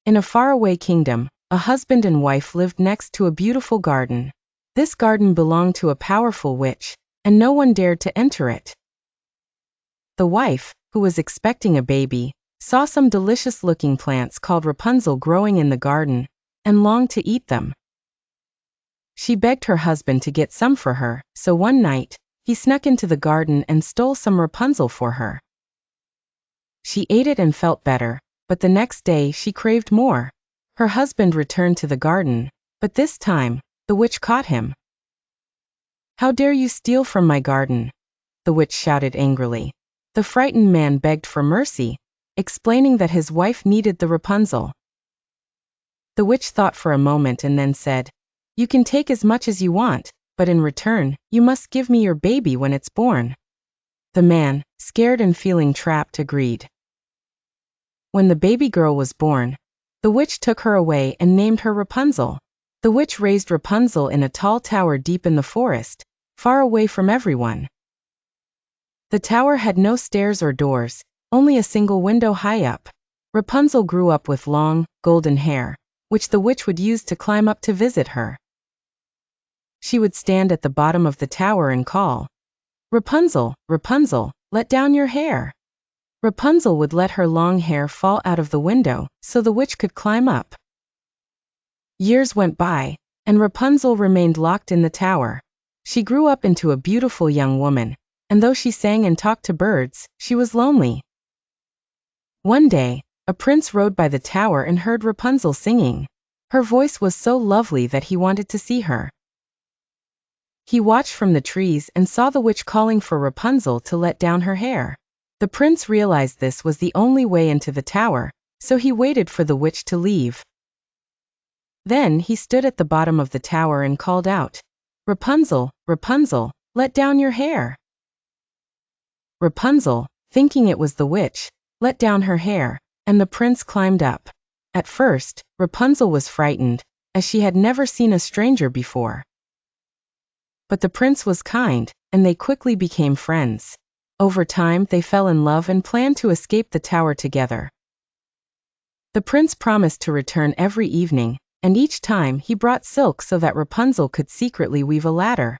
In a faraway kingdom, a husband and wife lived next to a beautiful garden. This garden belonged to a powerful witch, and no one dared to enter it. The wife, who was expecting a baby, saw some delicious-looking plants called Rapunzel growing in the garden, and longed to eat them. She begged her husband to get some for her, so one night, he snuck into the garden and stole some Rapunzel for her. She ate it and felt better, but the next day she craved more. Her husband returned to the garden, but this time, the witch caught him. "How dare you steal from my garden?" the witch shouted angrily. The frightened man begged for mercy, explaining that his wife needed the Rapunzel. The witch thought for a moment and then said, "You can take as much as you want, but in return, you must give me your baby when it's born." The man, scared and feeling trapped, agreed. When the baby girl was born, the witch took her away and named her Rapunzel. The witch raised Rapunzel in a tall tower deep in the forest, far away from everyone. The tower had no stairs or doors, only a single window high up. Rapunzel grew up with long, golden hair, which the witch would use to climb up to visit her. She would stand at the bottom of the tower and call, "Rapunzel, Rapunzel, let down your hair." Rapunzel would let her long hair fall out of the window, so the witch could climb up. Years went by, and Rapunzel remained locked in the tower. She grew up into a beautiful young woman, and though she sang and talked to birds, she was lonely. One day, a prince rode by the tower and heard Rapunzel singing. Her voice was so lovely that he wanted to see her. He watched from the trees and saw the witch calling for Rapunzel to let down her hair. The prince realized this was the only way into the tower, so he waited for the witch to leave. Then he stood at the bottom of the tower and called out, "Rapunzel, Rapunzel, let down your hair." Rapunzel, thinking it was the witch, let down her hair, and the prince climbed up. At first, Rapunzel was frightened, as she had never seen a stranger before. But the prince was kind, and they quickly became friends. Over time, they fell in love and planned to escape the tower together. The prince promised to return every evening, and each time he brought silk so that Rapunzel could secretly weave a ladder.